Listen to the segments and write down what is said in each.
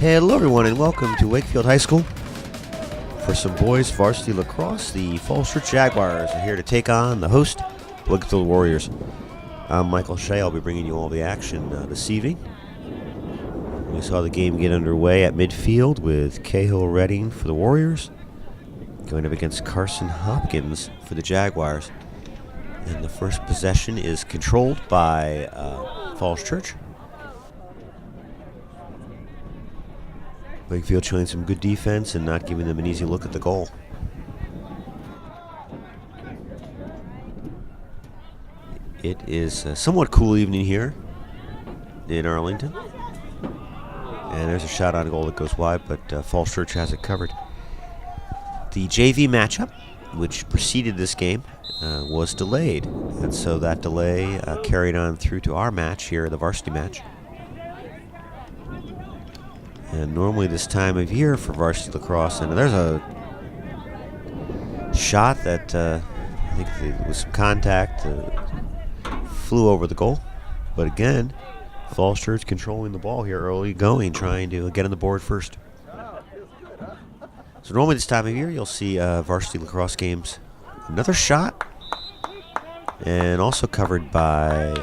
Hello everyone and welcome to Wakefield High School. For some boys varsity lacrosse, the Falls Church Jaguars are here to take on the host, Wakefield Warriors. I'm Michael Shea. I'll be bringing you all the action this evening. We saw the game get underway at midfield with Cahill Redding for the Warriors, going up against Carson Hopkins for the Jaguars. And the first possession is controlled by Falls Church. Wakefield showing some good defense and not giving them an easy look at the goal. It is a somewhat cool evening here in Arlington. And there's a shot on goal that goes wide, but Falls Church has it covered. The JV matchup, which preceded this game, was delayed. And so that delay carried on through to our match here, the varsity match. And normally this time of year for varsity lacrosse, and there's a shot that I think there was some contact, flew over the goal. But again, Falls Church controlling the ball here early going, trying to get on the board first. So normally this time of year you'll see varsity lacrosse games. Another shot, and also covered by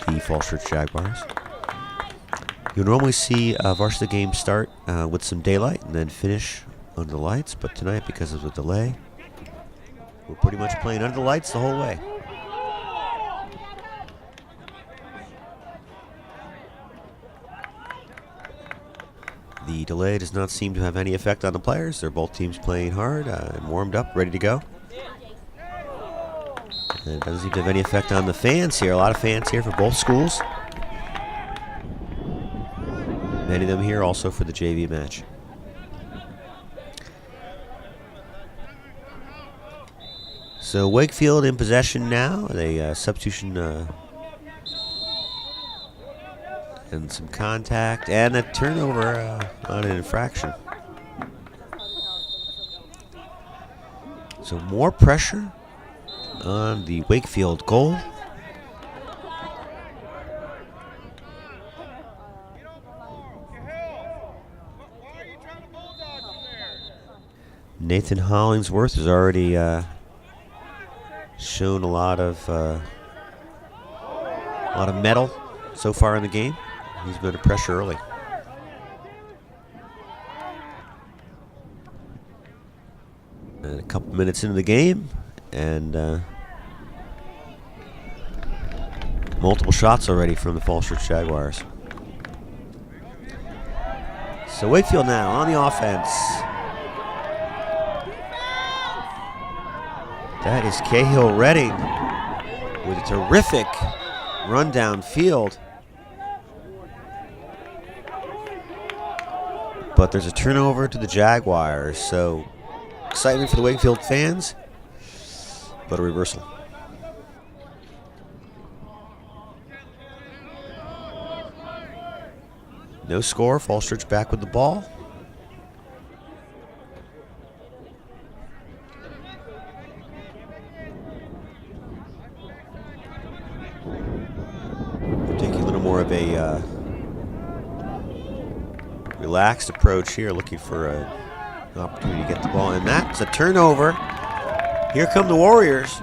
the Falls Church Jaguars. You'll normally see varsity games start with some daylight and then finish under the lights, but tonight, because of the delay, we're pretty much playing under the lights the whole way. The delay does not seem to have any effect on the players. They're both teams playing hard and warmed up, ready to go. And it doesn't seem to have any effect on the fans here. A lot of fans here for both schools. Many of them here also for the JV match. So Wakefield in possession now. A substitution and some contact and a turnover on an infraction. So more pressure on the Wakefield goal. Nathan Hollingsworth has already shown a lot of mettle so far in the game. He's been under pressure early. And a couple minutes into the game, and multiple shots already from the Falls Church Jaguars. So Wakefield now on the offense. That is Cahill Redding with a terrific run downfield. But there's a turnover to the Jaguars, so excitement for the Wakefield fans, but a reversal. No score, Falls Church back with the ball. Of a relaxed approach here, looking for an opportunity to get the ball, and that's a turnover. Here come the Warriors.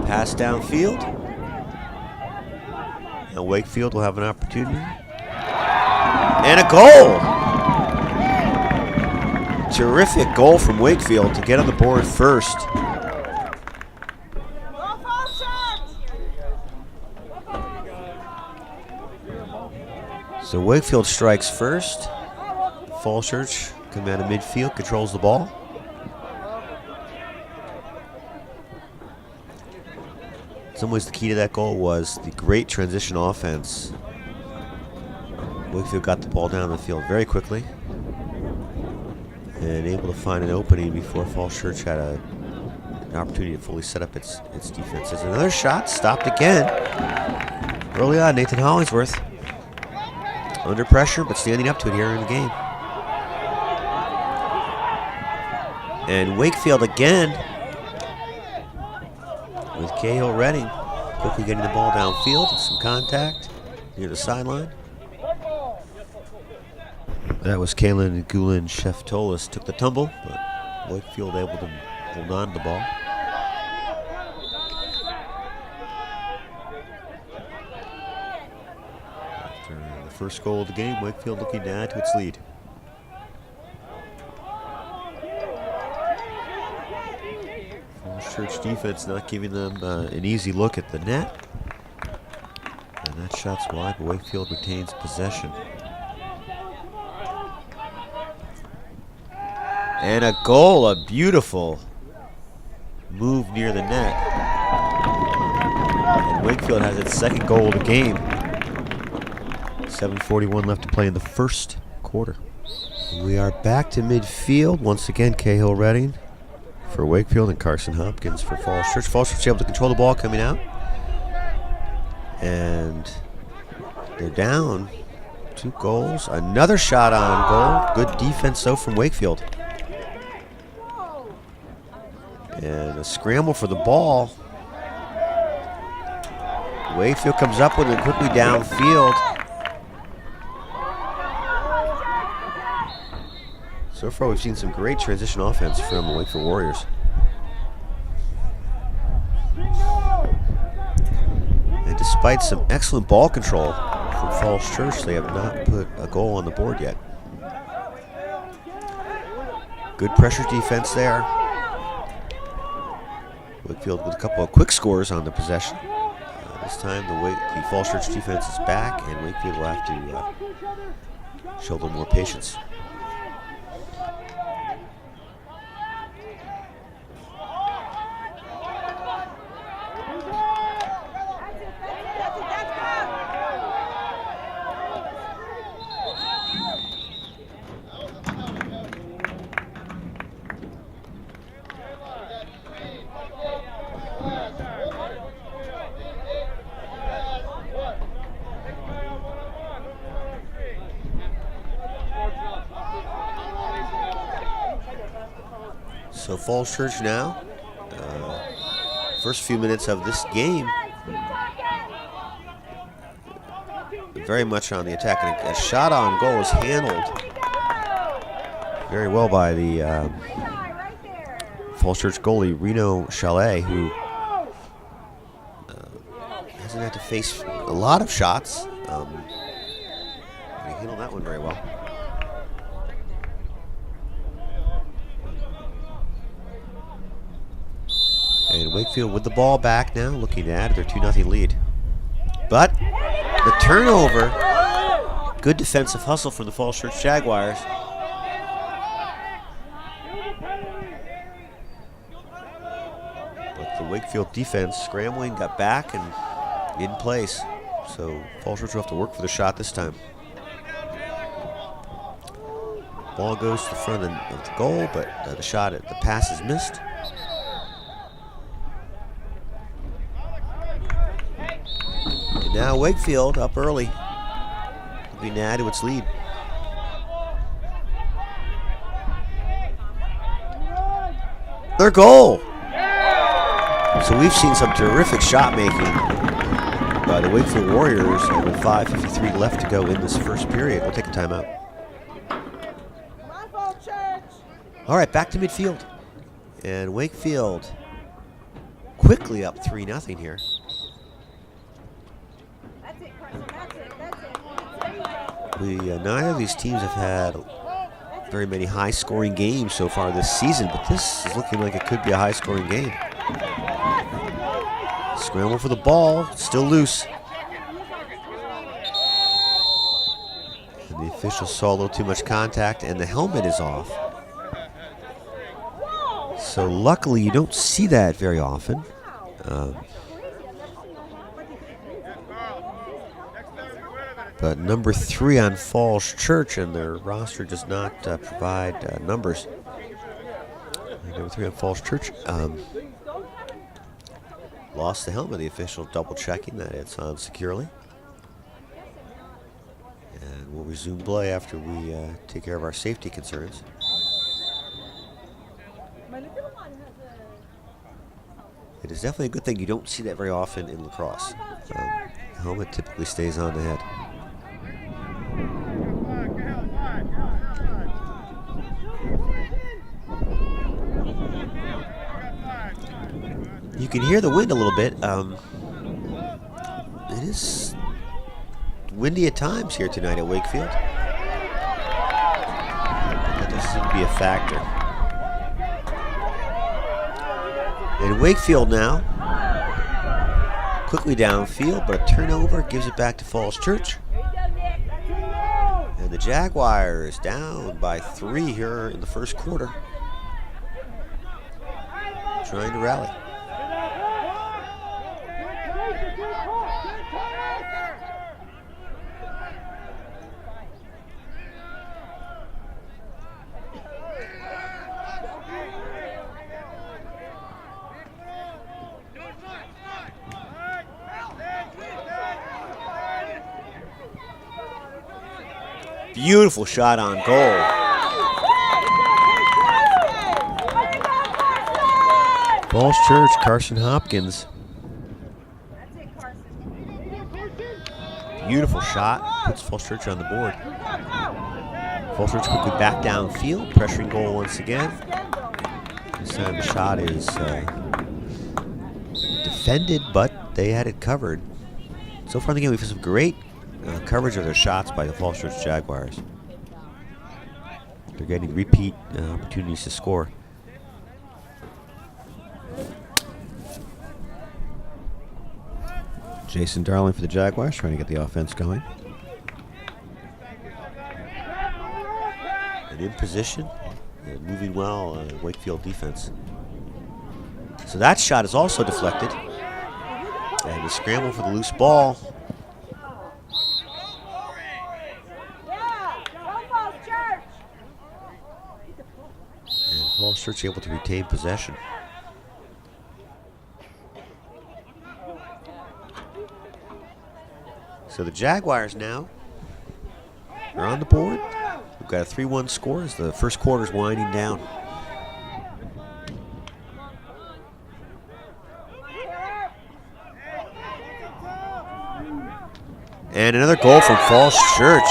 Pass downfield. Now Wakefield will have an opportunity. And a goal! Terrific goal from Wakefield to get on the board first. So Wakefield strikes first. Falls Church coming out of midfield, controls the ball. In some ways the key to that goal was the great transition offense. Wakefield got the ball down the field very quickly and able to find an opening before Falls Church had an opportunity to fully set up its defense. There's another shot, stopped again. Early on, Nathan Hollingsworth. Under pressure, but standing up to it here in the game. And Wakefield again with Cahill Redding quickly getting the ball downfield. Some contact. near the sideline. That was Kalen Gulen Sheftolis took the tumble, but Wakefield able to hold on to the ball. After the first goal of the game, Wakefield looking to add to its lead. Falls Church defense not giving them an easy look at the net. And that shot's wide, but Wakefield retains possession. And a goal, a beautiful move near the net. And Wakefield has its second goal of the game. 7:41 left to play in the first quarter. We are back to midfield. Once again, Cahill Redding for Wakefield and Carson Hopkins for Falls Church. Falls Church able to control the ball coming out. And they're down 2 goals. Another shot on goal. Good defense, though, from Wakefield. And a scramble for the ball. Wakefield comes up with it quickly downfield. So far, we've seen some great transition offense from the Wakefield Warriors. And despite some excellent ball control from Falls Church, they have not put a goal on the board yet. Good pressure defense there. Wakefield with a couple of quick scores on the possession. This time the Falls Church defense is back, and Wakefield will have to show a little more patience. So Falls Church now, first few minutes of this game, very much on the attack. And a shot on goal is handled very well by the Falls Church goalie, Reno Shea, who hasn't had to face a lot of shots. He handled that one very well. And Wakefield with the ball back now, looking to add their 2-0 lead. But the turnover, good defensive hustle from the Falls Church Jaguars. But the Wakefield defense scrambling, got back and in place. So Falls Church will have to work for the shot this time. Ball goes to the front of the goal, but the pass is missed. Now Wakefield up early, looking to add to its lead. Their goal. So we've seen some terrific shot making by the Wakefield Warriors, and with 5:53 left to go in this first period. We'll take a timeout. All right, back to midfield. And Wakefield quickly up 3-0 here. Neither of these teams have had very many high-scoring games so far this season, but this is looking like it could be a high-scoring game. Scramble for the ball, still loose. And the official saw a little too much contact, and the helmet is off. So luckily, you don't see that very often. But number 3 on Falls Church, and their roster does not provide numbers. Number 3 on Falls Church lost the helmet. The official double checking that it's on securely. And we'll resume play after we take care of our safety concerns. It is definitely a good thing. You don't see that very often in lacrosse. helmet typically stays on the head. You can hear the wind a little bit. It is windy at times here tonight at Wakefield. That doesn't seem to be a factor. And Wakefield now, quickly downfield, but a turnover gives it back to Falls Church. And the Jaguars down by 3 here in the first quarter, trying to rally. Beautiful shot on goal. Falls Church, Carson Hopkins. Beautiful shot. Puts Falls Church on the board. Falls Church quickly back downfield, pressuring goal once again. This time the shot is defended, but they had it covered. So far in the game, we've had some great coverage of their shots by the Falls Church Jaguars. They're getting repeat opportunities to score. Jason Darling for the Jaguars, trying to get the offense going. And in position, moving well, Wakefield defense. So that shot is also deflected. And the scramble for the loose ball. Falls Church able to retain possession. So the Jaguars now are on the board. We've got a 3-1 score as the first quarter's winding down. And another goal from Falls Church.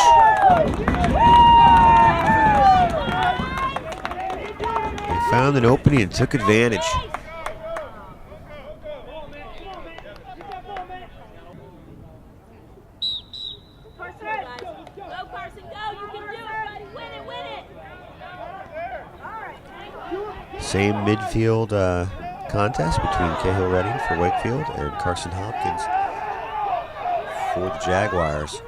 Found an opening and took advantage. Same midfield contest between Cahill Redding for Wakefield and Carson Hopkins for the Jaguars.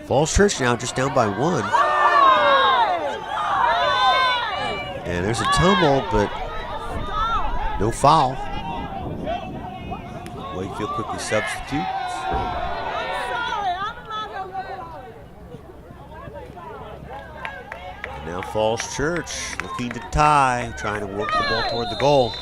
Falls Church now just down by 1. And there's a tumble, but no foul. Wakefield quickly substitutes. And now Falls Church looking to tie, trying to work the ball toward the goal.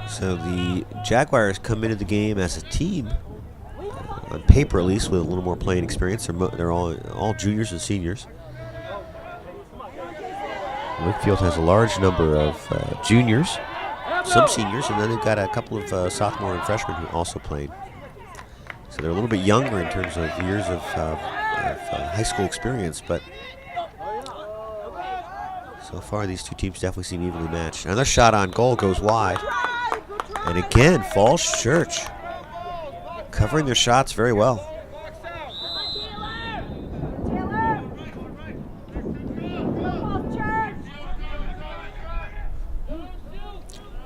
So the Jaguars come into the game as a team, on paper at least, with a little more playing experience. They're all juniors and seniors. Wakefield has a large number of juniors, some seniors, and then they've got a couple of sophomore and freshmen who also played. So they're a little bit younger in terms of years of high school experience, but so far these two teams definitely seem evenly matched. Another shot on goal goes wide. And again, Falls Church covering their shots very well.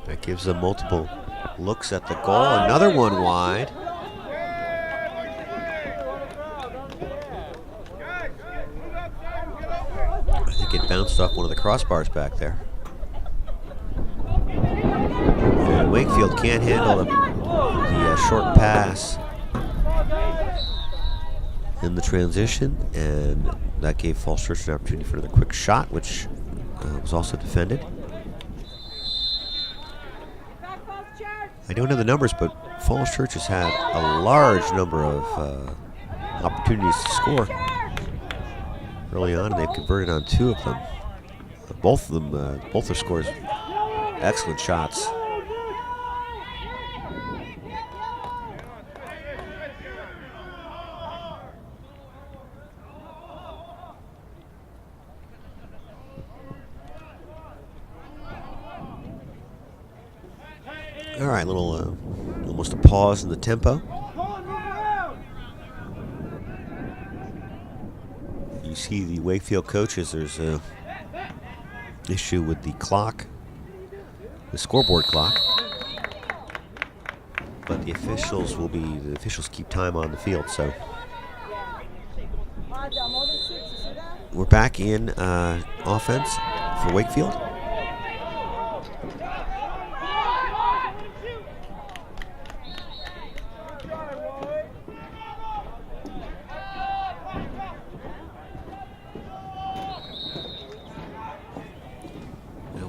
That gives them multiple looks at the goal. Another one wide. I think it bounced off one of the crossbars back there. And Wakefield can't handle the short pass in the transition, and that gave Falls Church an opportunity for another quick shot, which was also defended. I don't know the numbers, but Falls Church has had a large number of opportunities to score early on, and they've converted on 2 of them. Both their scores, excellent shots. All right, almost a pause in the tempo. You see the Wakefield coaches, there's a issue with the clock, the scoreboard clock. But the officials keep time on the field, so. We're back in offense for Wakefield.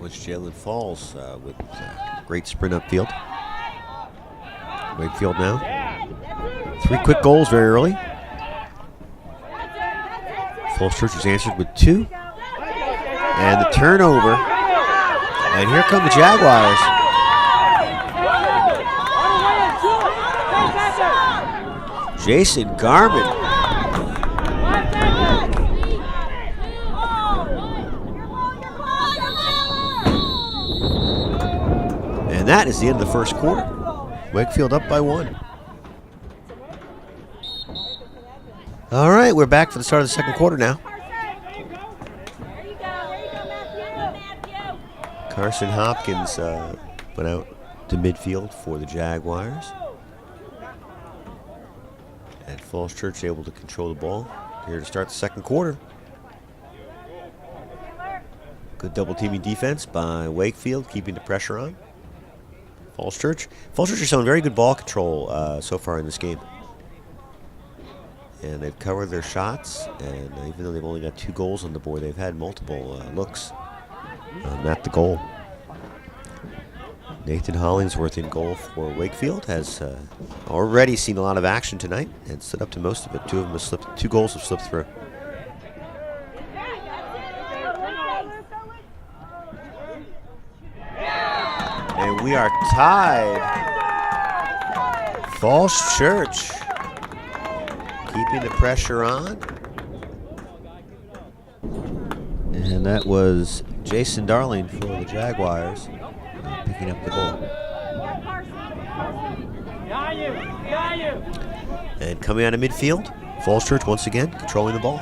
Jalen Falls with great sprint upfield. Wakefield now. 3 quick goals very early. Falls Church has answered with 2. And the turnover. And here come the Jaguars. Jason Garman. And that is the end of the first quarter. Wakefield up by 1. All right, we're back for the start of the second quarter now. Carson Hopkins went out to midfield for the Jaguars. And Falls Church able to control the ball here to start the second quarter. Good double teaming defense by Wakefield, keeping the pressure on. Falls Church has shown very good ball control so far in this game. And they've covered their shots, and even though they've only got 2 goals on the board, they've had multiple looks at the goal. Nathan Hollingsworth in goal for Wakefield has already seen a lot of action tonight and stood up to most of it. 2 of them have slipped, 2 goals have slipped through. And we are tied. Falls Church keeping the pressure on. And that was Jason Darling for the Jaguars picking up the goal. And coming out of midfield, Falls Church once again controlling the ball.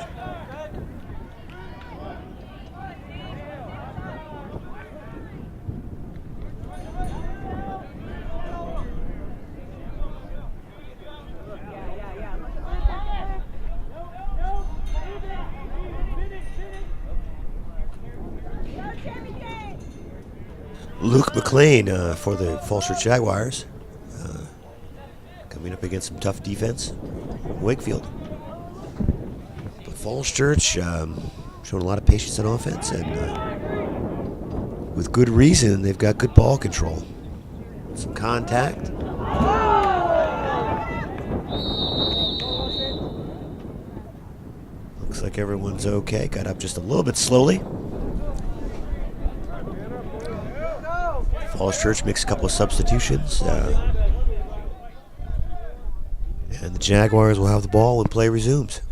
Luke McLean for the Falls Church Jaguars, coming up against some tough defense. Wakefield. But Falls Church showing a lot of patience on offense, and with good reason, they've got good ball control. Some contact. Looks like everyone's okay. Got up just a little bit slowly. Falls Church makes a couple of substitutions. And the Jaguars will have the ball when play resumes.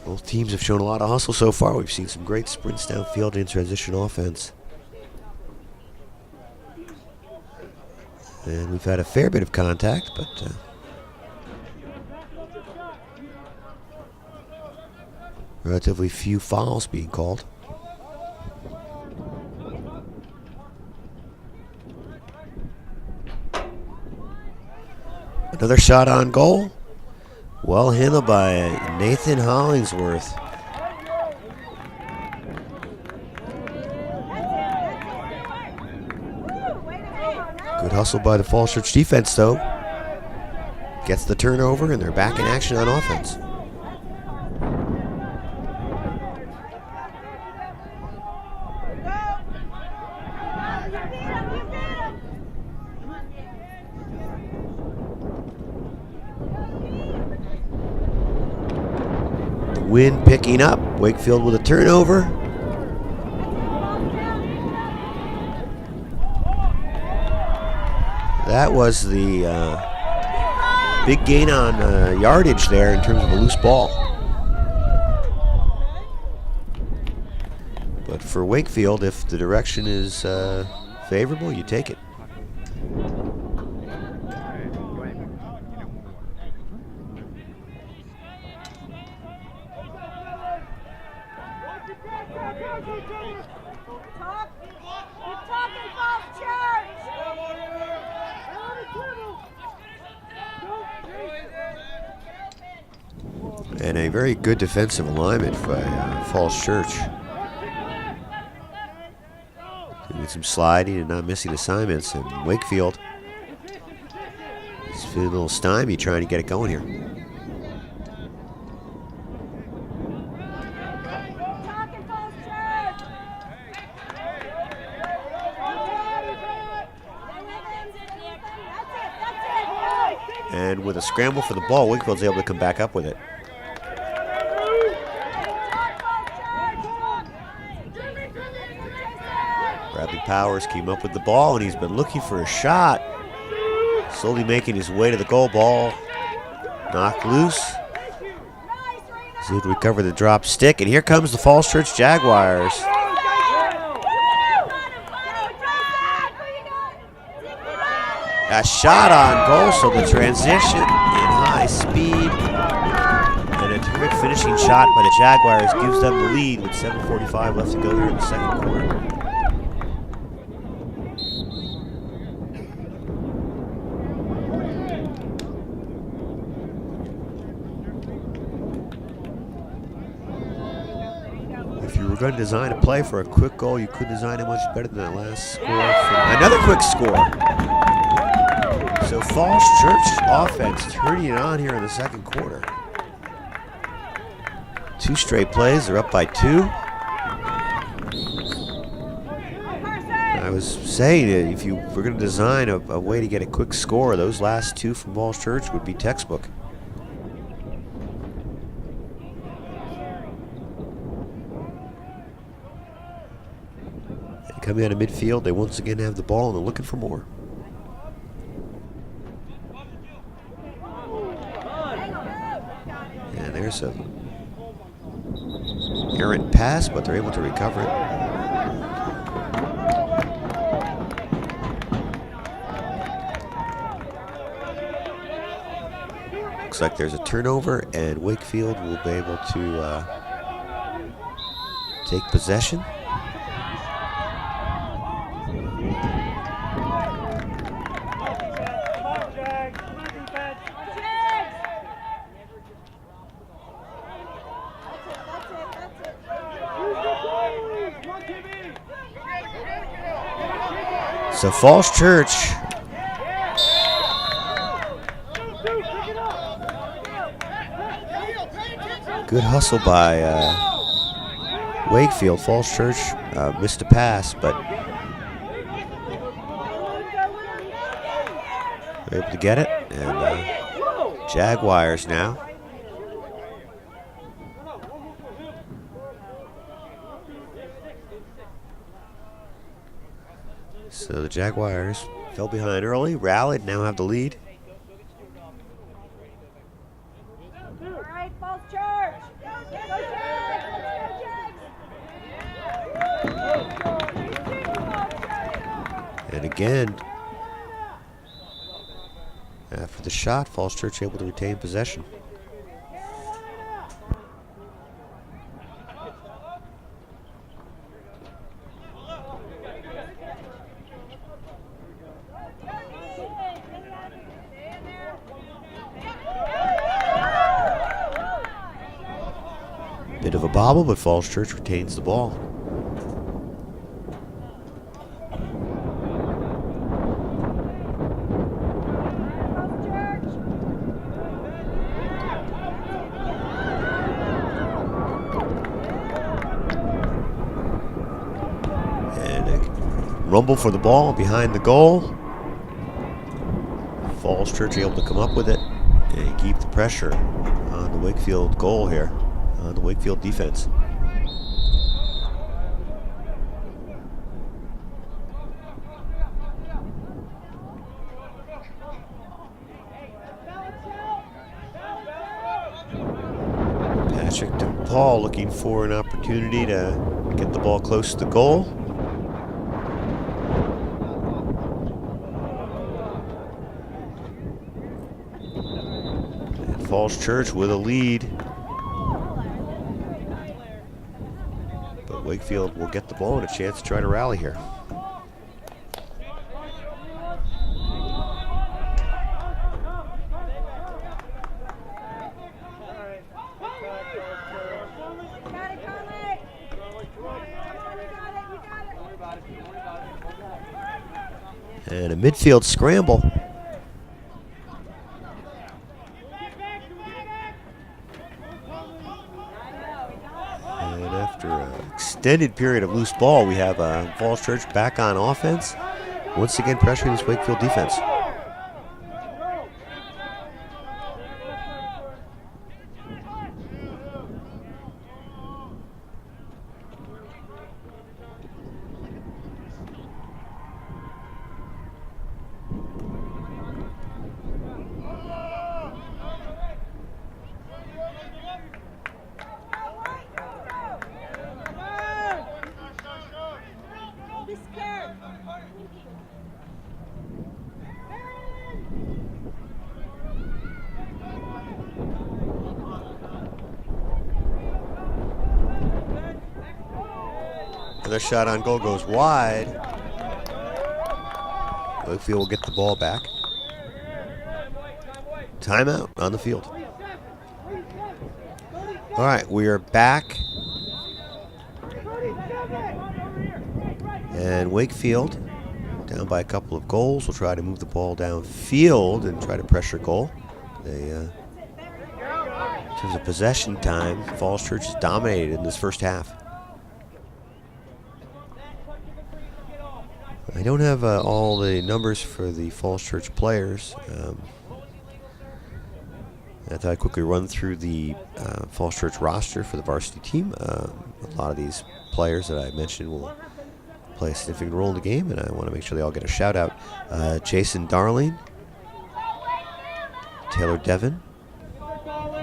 Both teams have shown a lot of hustle so far. We've seen some great sprints downfield in transition offense. And we've had a fair bit of contact, but relatively few fouls being called. Another shot on goal. Well handled by Nathan Hollingsworth. Good hustle by the Falls Church defense, though. Gets the turnover, and they're back in action on offense. The wind picking up. Wakefield with a turnover. That was the big gain on yardage there in terms of a loose ball. But for Wakefield, if the direction is favorable, you take it. And a very good defensive alignment by Falls Church. Doing some sliding and not missing assignments. And Wakefield is feeling a little stymied trying to get it going here. And with a scramble for the ball, Wakefield's able to come back up with it. Bradley Powers came up with the ball, and he's been looking for a shot. Slowly making his way to the goal. Ball knocked loose. He's able to recover the drop stick, and here comes the Falls Church Jaguars. A shot on goal, so the transition in high speed. And a terrific finishing shot by the Jaguars gives them the lead with 7:45 left to go here in the second quarter. If you were going to design a play for a quick goal, you couldn't design it much better than that last score. Another quick score. So Falls Church offense turning it on here in the second quarter. 2 straight plays, they're up by 2. I was saying that if you were going to design a way to get a quick score, those last 2 from Falls Church would be textbook. And coming out of midfield, they once again have the ball and they're looking for more. And there's a errant pass, but they're able to recover it. Looks like there's a turnover, and Wakefield will be able to take possession. So Falls Church good hustle by Wakefield. Falls Church missed a pass, but they're able to get it. And Jaguars now. So the Jaguars fell behind early, rallied, now have the lead. All right, Falls Church. And again, after the shot, Falls Church able to retain possession. Bit of a bobble, but Falls Church retains the ball. Rumble for the ball behind the goal. Falls Church able to come up with it and keep the pressure on the Wakefield goal here, on the Wakefield defense. Patrick DePaul looking for an opportunity to get the ball close to the goal. Falls Church with a lead, but Wakefield will get the ball and a chance to try to rally here. And a midfield scramble. Extended period of loose ball, we have Falls Church back on offense, once again pressuring this Wakefield defense. Another shot on goal goes wide. Wakefield will get the ball back. Timeout on the field. All right, we are back. And Wakefield, down by a couple of goals, will try to move the ball downfield and try to pressure goal. They, in terms of possession time, Falls Church has dominated in this first half. I don't have all the numbers for the Falls Church players. I thought I'd quickly run through the Falls Church roster for the varsity team. A lot of these players that I mentioned will play a significant role in the game, and I want to make sure they all get a shout out. Jason Darling, Taylor Devon,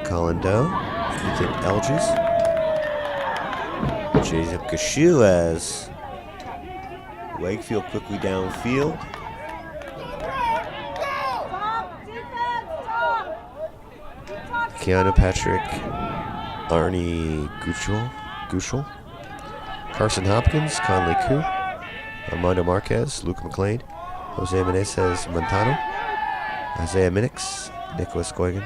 Colin Doe, Ethan Elges, Jason Kashu as Wakefield quickly downfield. Keanu Patrick, Arnie Gushel, Carson Hopkins, Conley Koo, Armando Marquez, Luke McLean, Jose Meneses Montano, Isaiah Minix, Nicholas Goygan,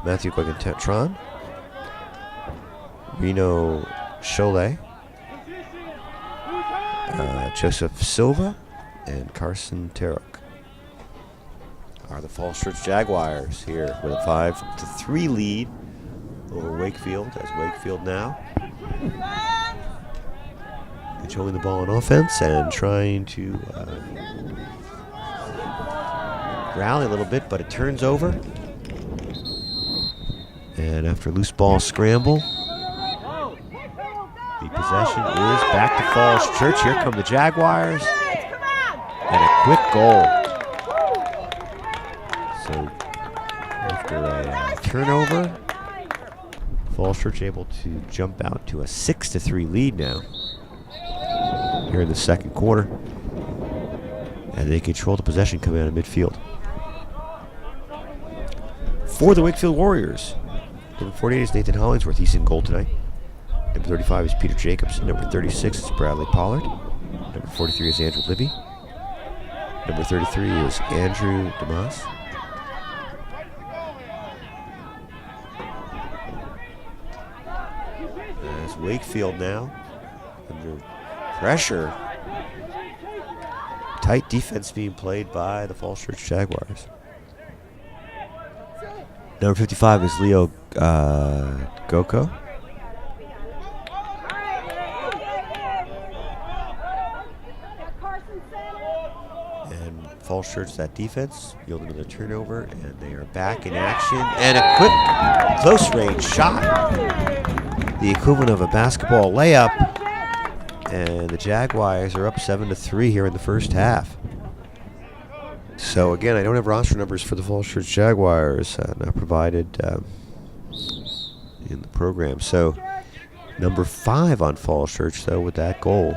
Matthew Goygan-Tron, Reno Cholet, Joseph Silva, and Carson Tarok are the Falls Church Jaguars here with a 5-3 lead over Wakefield, as Wakefield now controlling the ball on offense and trying to rally a little bit, but it turns over. And after a loose ball scramble, the possession is back to Falls Church. Here come the Jaguars. And a quick goal. So after a turnover, Falls Church able to jump out to a 6-3 lead now here in the second quarter. And they control the possession coming out of midfield. For the Wakefield Warriors, number 48 is Nathan Hollingsworth. He's in goal tonight. Number 35 is Peter Jacobson. Number 36 is Bradley Pollard. Number 43 is Andrew Libby. Number 33 is Andrew Damas. Wakefield now under pressure. Tight defense being played by the Falls Church Jaguars. Number 55 is Leo Goko. And Falls Church, that defense, yielded another turnover, and they are back in action. And a quick, close-range shot. The equivalent of a basketball layup. And the Jaguars are up 7-3 here in the first half. So again, I don't have roster numbers for the Falls Church Jaguars, not provided in the program. So number 5 on Falls Church, though, with that goal.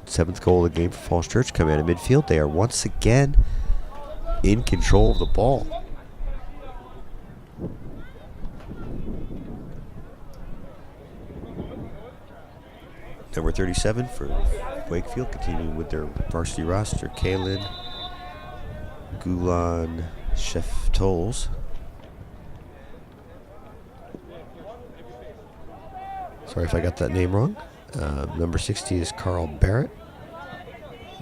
7th goal of the game for Falls Church coming out of midfield. They are once again in control of the ball. Number 37 for Wakefield, continuing with their varsity roster, Kaylin Gulan Chef Tolls. Sorry if I got that name wrong. Number 60 is Carl Barrett.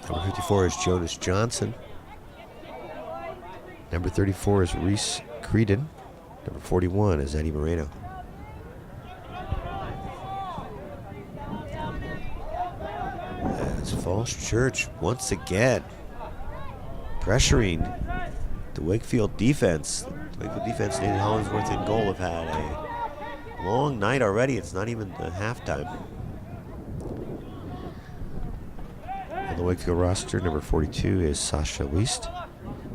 Number 54 is Jonas Johnson. Number 34 is Reese Creedon. Number 41 is Eddie Moreno. That's Falls Church once again pressuring the Wakefield defense. The Wakefield defense, Nathan Hollingsworth in goal, have had a long night already. It's not even the halftime. On the Wakefield roster, number 42 is Sasha Wiest.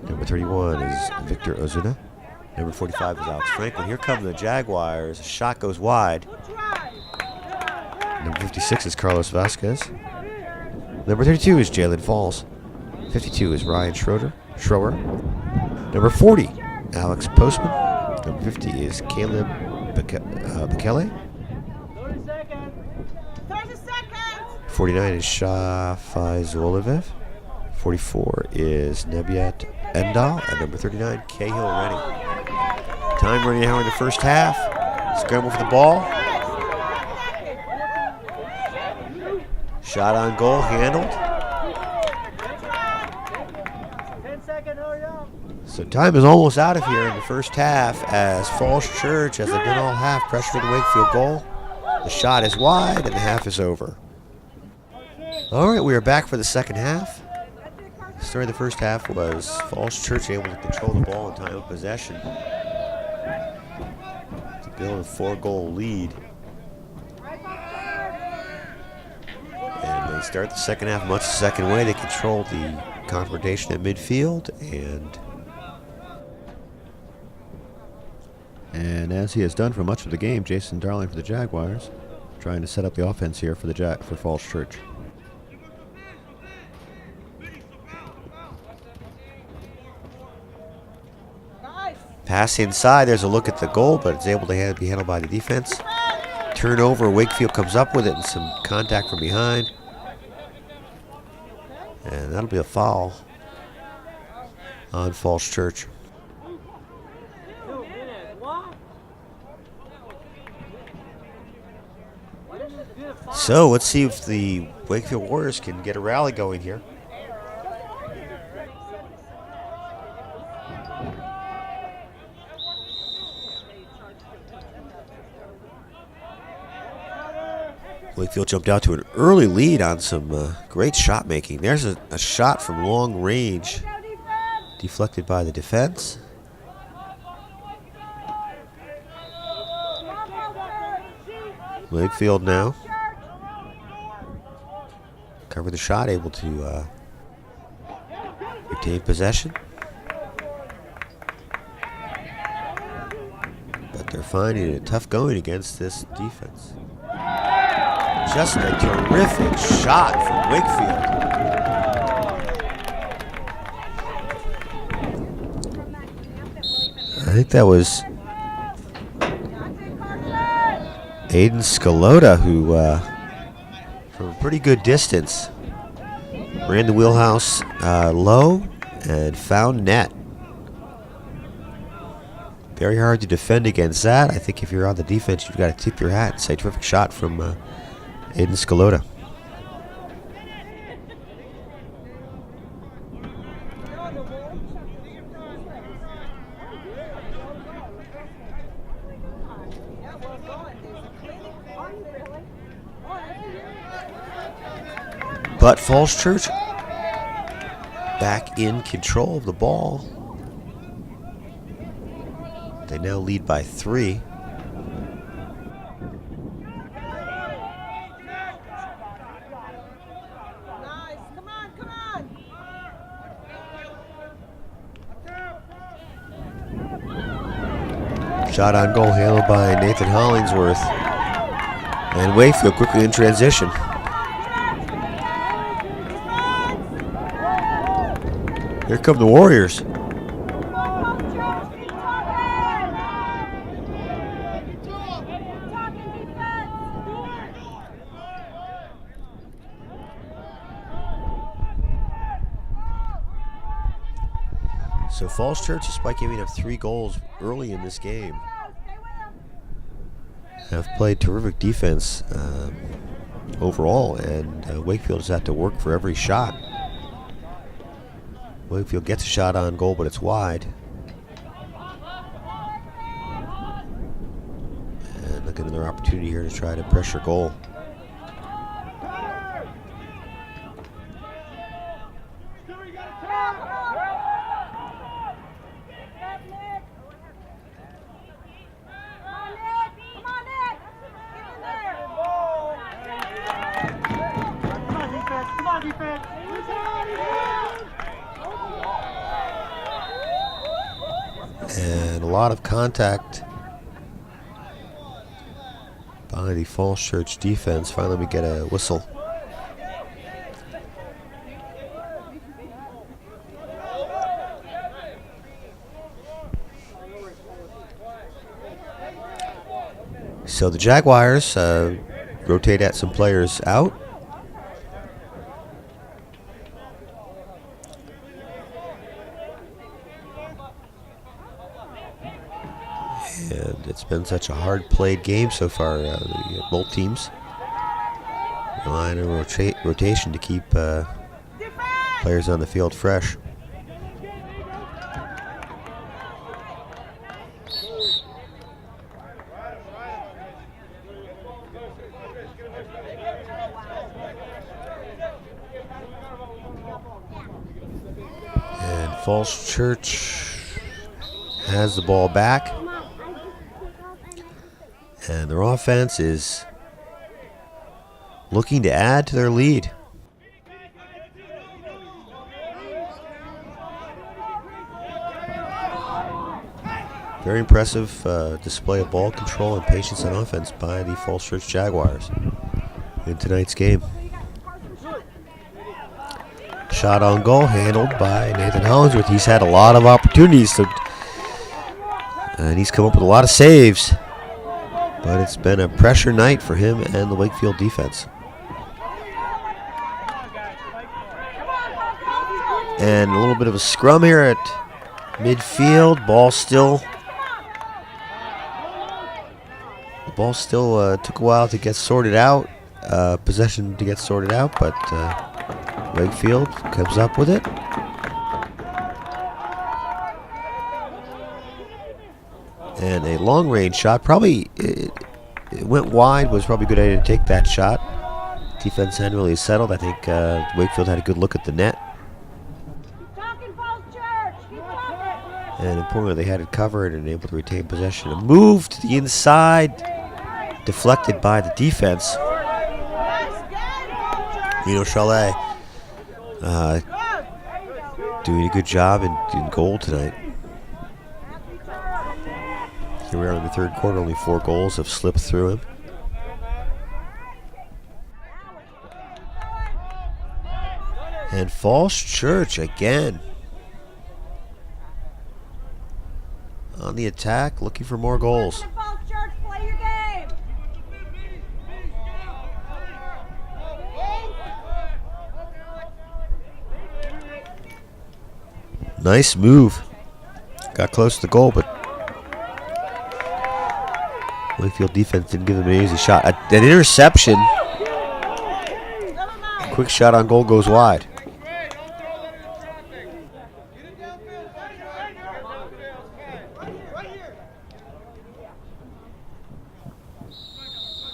Number 31 is Victor Ozuna. Number 45 is Alex Franklin. Here come the Jaguars. A shot goes wide. Number 56 is Carlos Vasquez. Number 32 is Jalen Falls. 52 is Ryan Schroeder. Number 40, Alex Postman. Number 50 is Caleb Bekele. 30 seconds. 49 is Shafai Zolivev. 44 is Nebiat Endal. And number 39, Cahill Rennie. Time running out in the first half. Scramble for the ball. Shot on goal, handled. So time is almost out of here in the first half as Falls Church, as they've been all half, pressuring the Wakefield goal. The shot is wide and the half is over. All right, we are back for the second half. The story of the first half was Falls Church able to control the ball in time of possession to build a 4-goal lead. And they start the second half much the second way. They control the confrontation at midfield, and as he has done for much of the game, Jason Darling for the Jaguars, trying to set up the offense here for for Falls Church. Pass inside. There's a look at the goal, but it's able to be handled by the defense. Turnover. Wakefield comes up with it and some contact from behind. And that'll be a foul on Falls Church. So let's see if the Wakefield Warriors can get a rally going here. Wakefield jumped out to an early lead on some great shot making. There's a shot from long range, deflected by the defense. Wakefield now cover the shot, able to retain possession. But they're finding it tough going against this defense. Just a terrific shot from Wakefield. I think that was Aiden Scalota who, from a pretty good distance, ran the wheelhouse low and found net. Very hard to defend against that. I think if you're on the defense, you've got to tip your hat and say, terrific shot from Aiden Scalota. But Falls Church back in control of the ball. They now lead by 3. Nice. Come on, come on. Shot on goal handled by Nathan Hollingsworth. And Wakefield quickly in transition. Here come the Warriors. So Falls Church, despite giving up 3 goals early in this game, have played terrific defense overall, and Wakefield has had to work for every shot. Wakefield gets a shot on goal, but it's wide. And look at another opportunity here to try to pressure goal. And a lot of contact by the Falls Church defense. Finally we get a whistle. So the Jaguars rotate at some players out. And it's been such a hard-played game so far. Both teams rely on a rotation to keep players on the field fresh. And Falls Church has the ball back. And their offense is looking to add to their lead. Very impressive display of ball control and patience on offense by the Falls Church Jaguars in tonight's game. Shot on goal handled by Nathan Hollingsworth. He's had a lot of opportunities and he's come up with a lot of saves. But it's been a pressure night for him and the Wakefield defense. And a little bit of a scrum here at midfield. The ball still took a while to get sorted out. Possession to get sorted out, but Wakefield comes up with it. And a long-range shot, probably it went wide, was probably a good idea to take that shot. Defense hadn't really settled. I think Wakefield had a good look at the net. And importantly, they had it covered and able to retain possession. A move to the inside, deflected by the defense. Shea doing a good job in goal tonight. Here we are in the third quarter, only 4 goals have slipped through him. And Falls Church again on the attack, looking for more goals. Nice move. Got close to the goal, but Wakefield defense didn't give them an easy shot. An interception. Quick shot on goal goes wide.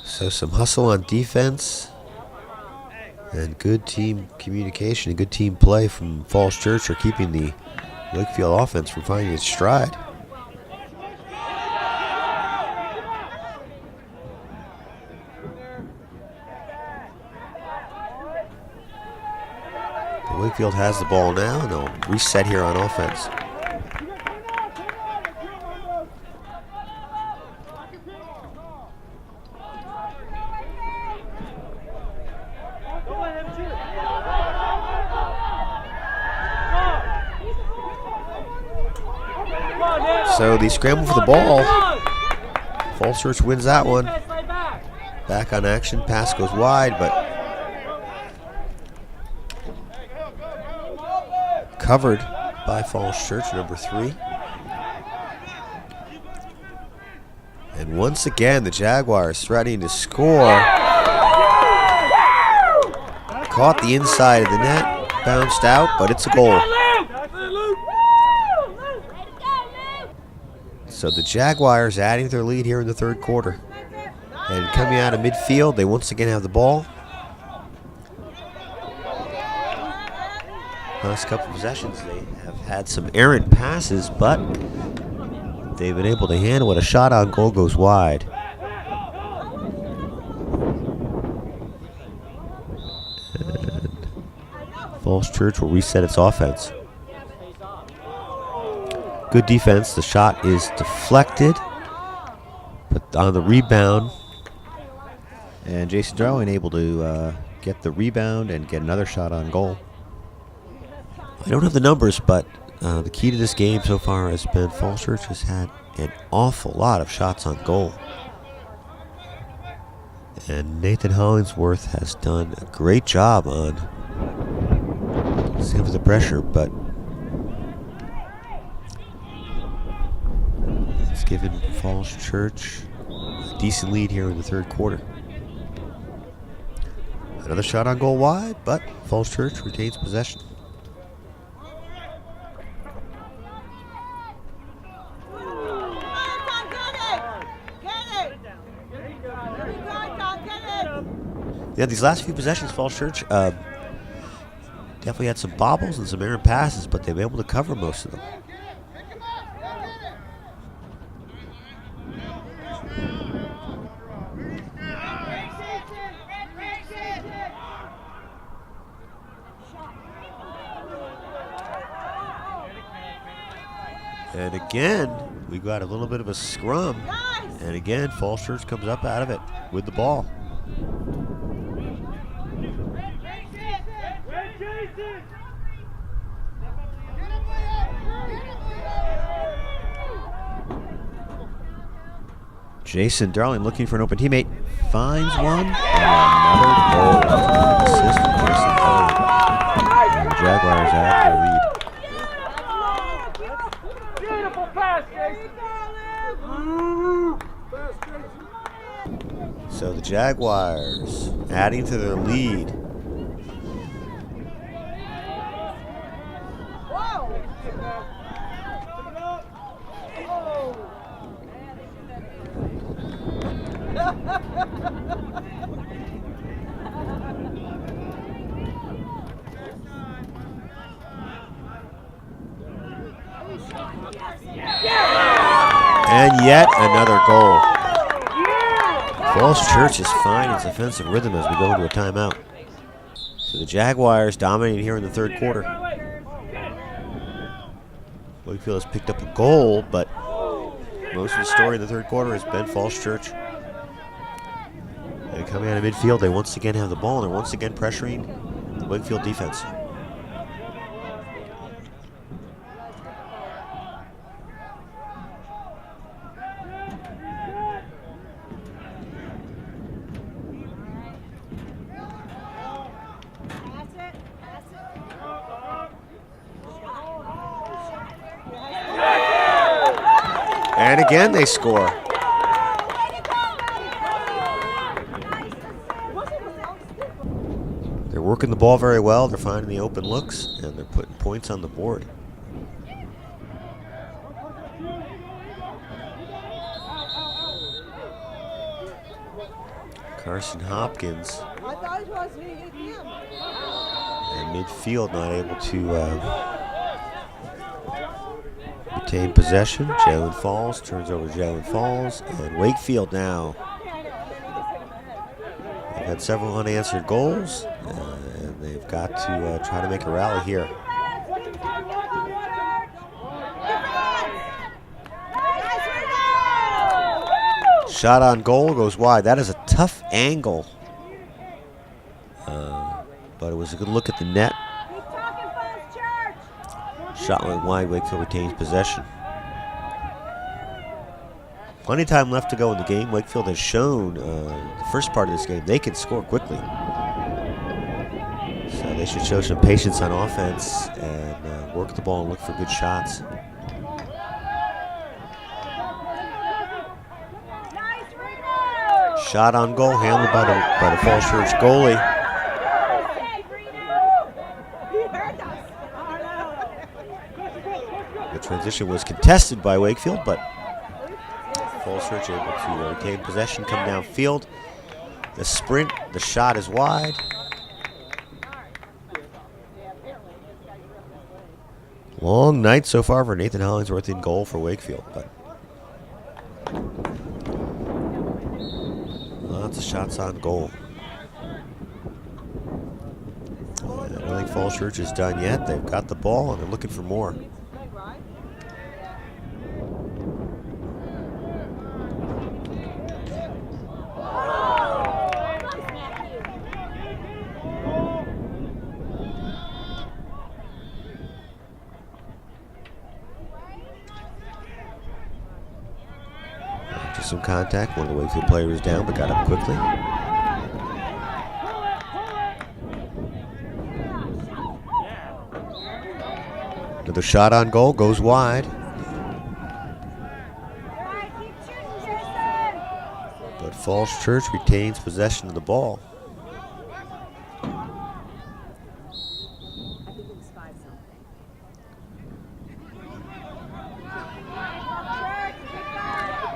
So some hustle on defense and good team communication and good team play from Falls Church are keeping the Wakefield offense from finding its stride. Wakefield has the ball now, and they'll reset here on offense. So they scramble for the ball. Falls Church wins that one. Back on action, pass goes wide, but covered by Falls Church, number 3. And once again, the Jaguars threatening to score. Caught the inside of the net, bounced out, but it's a goal. So the Jaguars adding to their lead here in the third quarter. And coming out of midfield, they once again have the ball. Last couple possessions, they have had some errant passes, but they've been able to handle it. A shot on goal goes wide. And Falls Church will reset its offense. Good defense. The shot is deflected, but on the rebound. And Jason Darling able to get the rebound and get another shot on goal. I don't have the numbers, but the key to this game so far has been Falls Church has had an awful lot of shots on goal. And Nathan Hollingsworth has done a great job on staying with the pressure, but it's given Falls Church a decent lead here in the third quarter. Another shot on goal wide, but Falls Church retains possession. Yeah, these last few possessions, Falls Church definitely had some bobbles and some errant passes, but they've been able to cover most of them. And again, we got a little bit of a scrum. And again, Falls Church comes up out of it with the ball. Jason Darling looking for an open teammate. Finds one. And another goal. Assist from Jason Darling. And the Jaguars add their lead. So the Jaguars adding to their lead. And yet another goal. Falls Church is finding its offensive rhythm as we go into a timeout. So the Jaguars dominating here in the third quarter. Wakefield has picked up a goal, but most of the story in the third quarter has been Falls Church. And coming out of midfield, they once again have the ball, and they're once again pressuring the Wakefield defense. And again, they score. working the ball very well. They're finding the open looks, and they're putting points on the board. Carson Hopkins in midfield, not able to retain possession. Jalen Falls turns over to Jalen Falls, and Wakefield now. They've had several unanswered goals, and they've got to try to make a rally here. Shot on goal goes wide. That is a tough angle. But it was a good look at the net. Shot went wide. Wakefield retains possession. Plenty of time left to go in the game. Wakefield has shown the first part of this game they can score quickly. So they should show some patience on offense and work the ball and look for good shots. Shot on goal, handled by the Falls Church goalie. The transition was contested by Wakefield, but Falls Church able to retain possession, come downfield. The sprint, the shot is wide. Long night so far for Nathan Hollingsworth in goal for Wakefield, but lots of shots on goal. And I don't think Falls Church is done yet. They've got the ball and they're looking for more. Some contact. One of the Wakefield players down, but got up quickly. Another shot on goal goes wide. But Falls Church retains possession of the ball.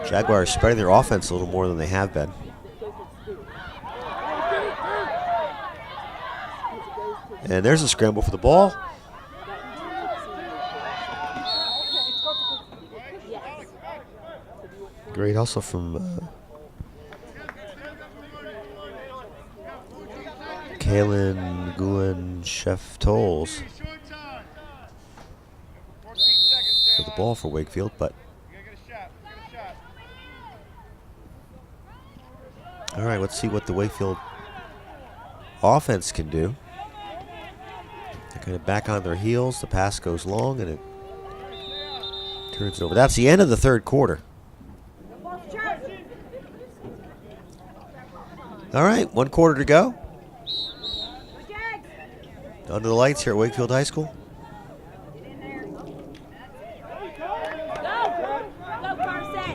Jaguars spreading their offense a little more than they have been. And there's a scramble for the ball. Great hustle from Kalen Gulen Chef Tolles for the ball for Wakefield, but all right, let's see what the Wakefield offense can do. They're kind of back on their heels. The pass goes long and it turns it over. That's the end of the third quarter. All right, 1 quarter to go. Under the lights here at Wakefield High School.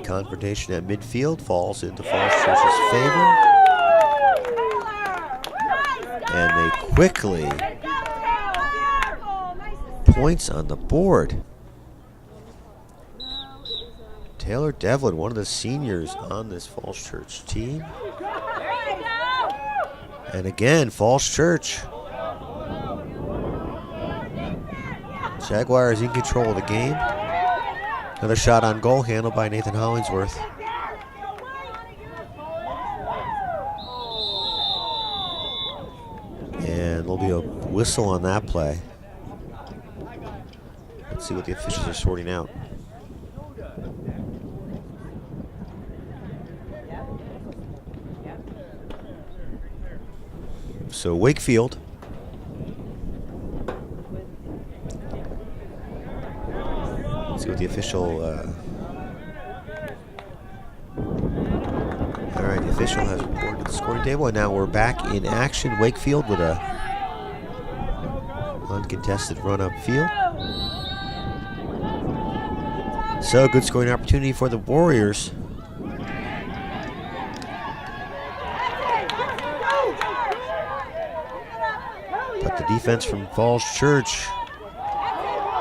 Confrontation at midfield falls into Falls Church's favor. And they quickly points on the board. Taylor Devlin, one of the seniors on this Falls Church team. And again, Falls Church. Jaguars in control of the game. Another shot on goal, handled by Nathan Hollingsworth. And there'll be a whistle on that play. Let's see what the officials are sorting out. So Wakefield see what the official. All right, the official has reported to the scoring table, and now we're back in action. Wakefield with a uncontested run upfield. So good scoring opportunity for the Warriors. The defense from Falls Church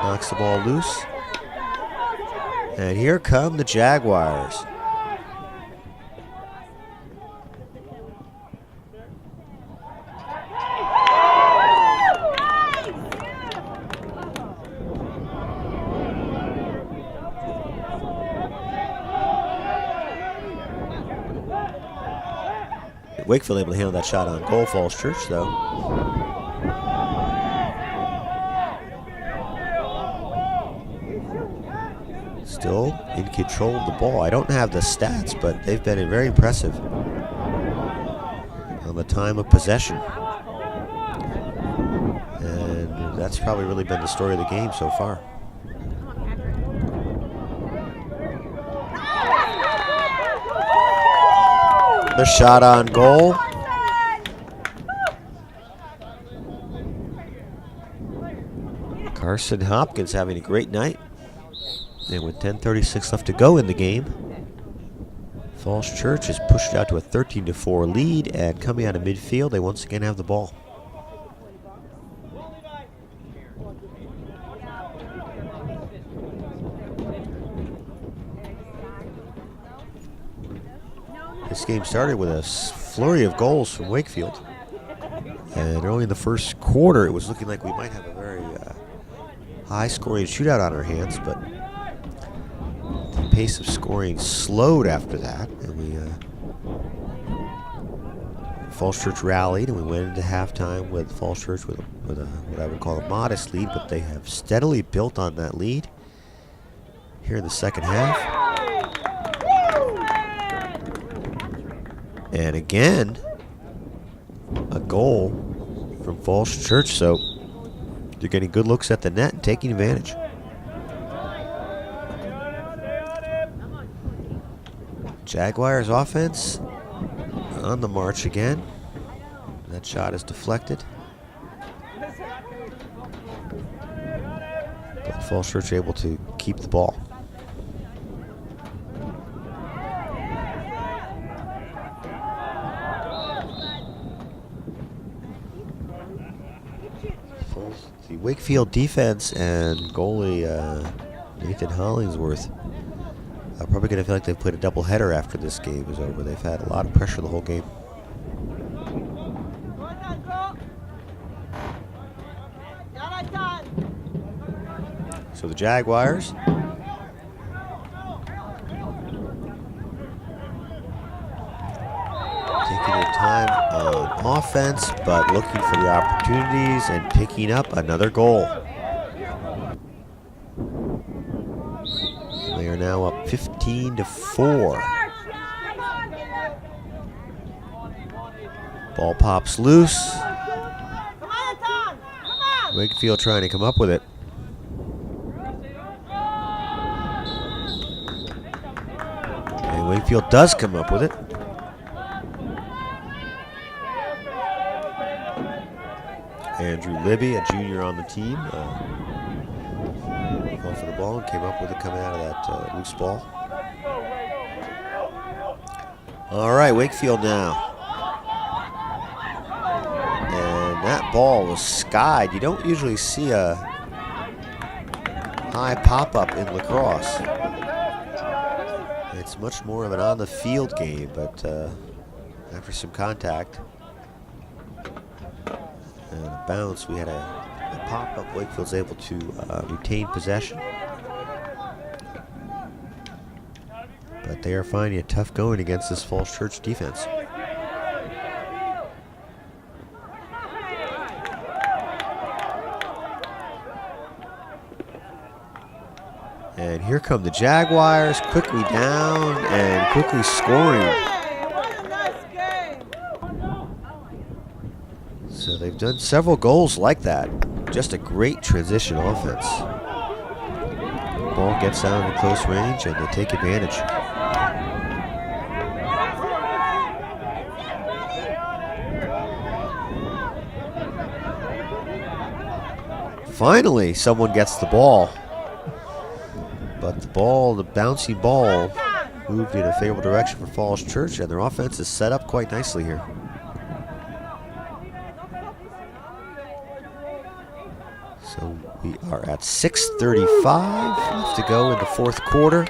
knocks the ball loose. And here come the Jaguars. Wakefield able to handle that shot on goal. Falls Church, though. Still in control of the ball. I don't have the stats, but they've been very impressive on the time of possession. And that's probably really been the story of the game so far. The shot on goal. Carson Hopkins having a great night. And with 10:36 left to go in the game, Falls Church has pushed out to a 13-4 lead, and coming out of midfield, they once again have the ball. This game started with a flurry of goals from Wakefield. And early in the first quarter, it was looking like we might have a very high-scoring shootout on our hands, but the pace of scoring slowed after that, and Falls Church rallied, and we went into halftime with Falls Church with what I would call a modest lead, but they have steadily built on that lead here in the second half. And again, a goal from Falls Church, so they're getting good looks at the net and taking advantage. Jaguars offense on the march again. That shot is deflected. But Falls Church able to keep the ball. The Wakefield defense and goalie Nathan Hollingsworth are probably going to feel like they've played a doubleheader after this game is over. They've had a lot of pressure the whole game. So the Jaguars taking their time on offense, but looking for the opportunities and picking up another goal. They are now up 15-4. Ball pops loose. Wakefield trying to come up with it. And Wakefield does come up with it. Andrew Libby, a junior on the team, fell for the ball and came up with it coming out of that loose ball. All right, Wakefield now. And that ball was skied. You don't usually see a high pop-up in lacrosse. It's much more of an on-the-field game, but after some contact and a bounce, we had a pop-up. Wakefield's able to retain possession. But they are finding it tough going against this Falls Church defense. And here come the Jaguars, quickly down and quickly scoring. So they've done several goals like that. Just a great transition offense. The ball gets down to close range and they take advantage. Finally, someone gets the ball. But the bouncing ball, moved in a favorable direction for Falls Church, and their offense is set up quite nicely here. Got 6:35 left to go in the fourth quarter.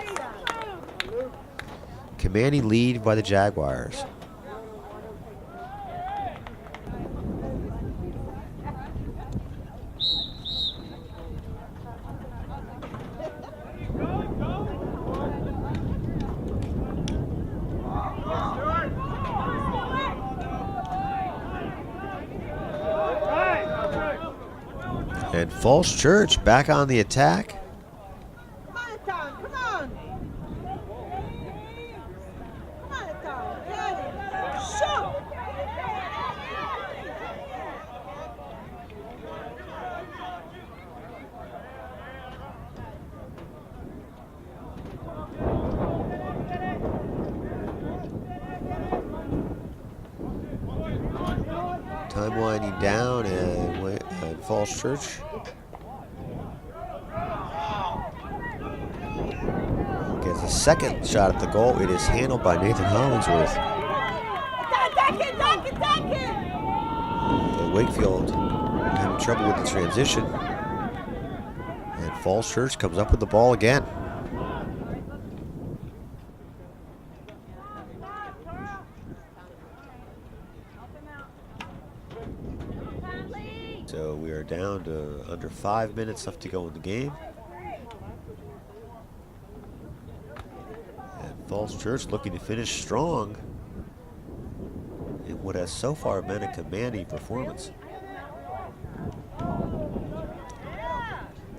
Commanding lead by the Jaguars. And Falls Church back on the attack. Come on, Tom, come on. Come on, Tom. Ready. Shoot. Time winding down at Falls Church. Gets a second shot at the goal. It is handled by Nathan Hollingsworth. But Wakefield having trouble with the transition. And Falls Church comes up with the ball again. So we are down to under 5 minutes left to go in the game. And Falls Church looking to finish strong in what has so far been a commanding performance.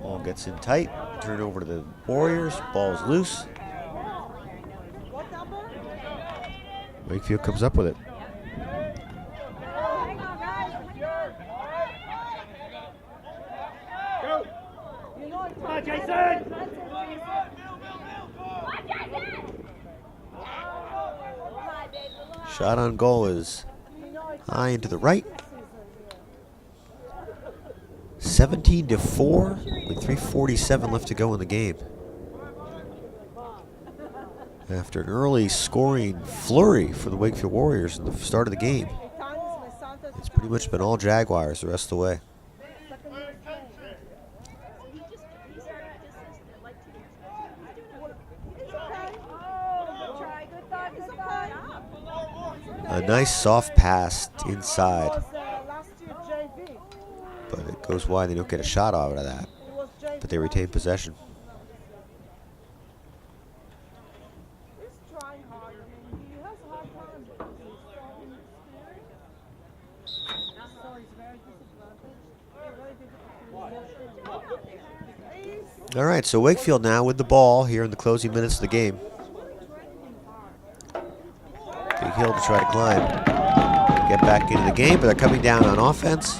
Ball gets in tight, turn over to the Warriors, ball's loose. Wakefield comes up with it. Shot on goal is high into the right. 17-4 with 3:47 left to go in the game. After an early scoring flurry for the Wakefield Warriors in the start of the game, it's pretty much been all Jaguars the rest of the way. A nice soft pass inside, but it goes wide. They don't get a shot out of that, but they retain possession. All right, so Wakefield now with the ball here in the closing minutes of the game. Big hill to try to climb. Get back into the game, but they're coming down on offense.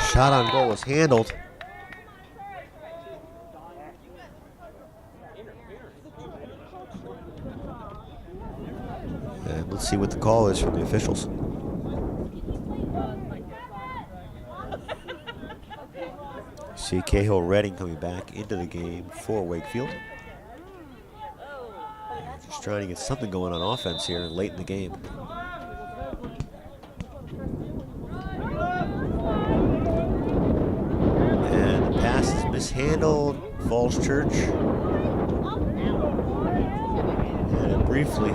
Shot on goal was handled. And let's see what the call is from the officials. See Cahill Redding coming back into the game for Wakefield. Just trying to get something going on offense here late in the game. And the pass is mishandled. Falls Church. And briefly.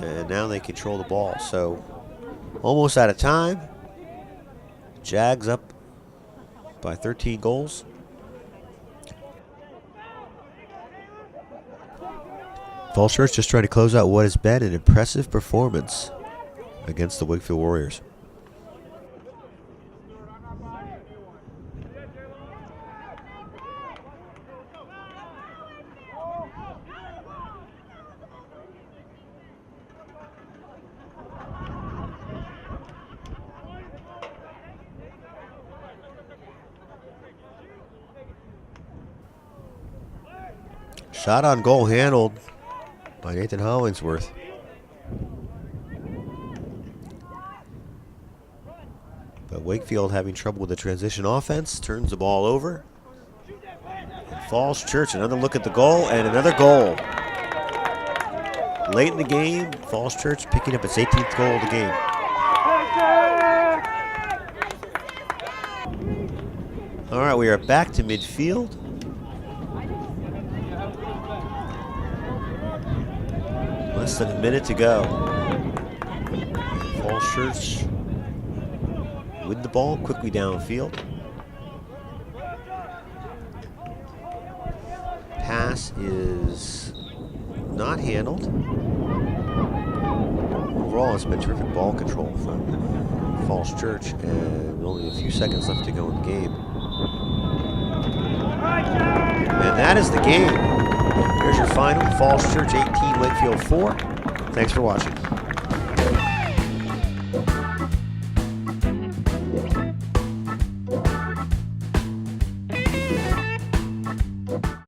And now they control the ball. So almost out of time. Jags up by 13 goals. Falls Church just trying to close out what has been an impressive performance against the Wakefield Warriors. Shot on goal handled by Nathan Hollingsworth. But Wakefield having trouble with the transition offense, turns the ball over. And Falls Church, another look at the goal and another goal. Late in the game, Falls Church picking up its 18th goal of the game. All right, we are back to midfield. Less than a minute to go. Falls Church with the ball quickly downfield. Pass is not handled. Overall, it's been terrific ball control from Falls Church, and with only a few seconds left to go in the game. And that is the game. Here's your final. Falls Church 18, Wakefield 4. Thanks for watching.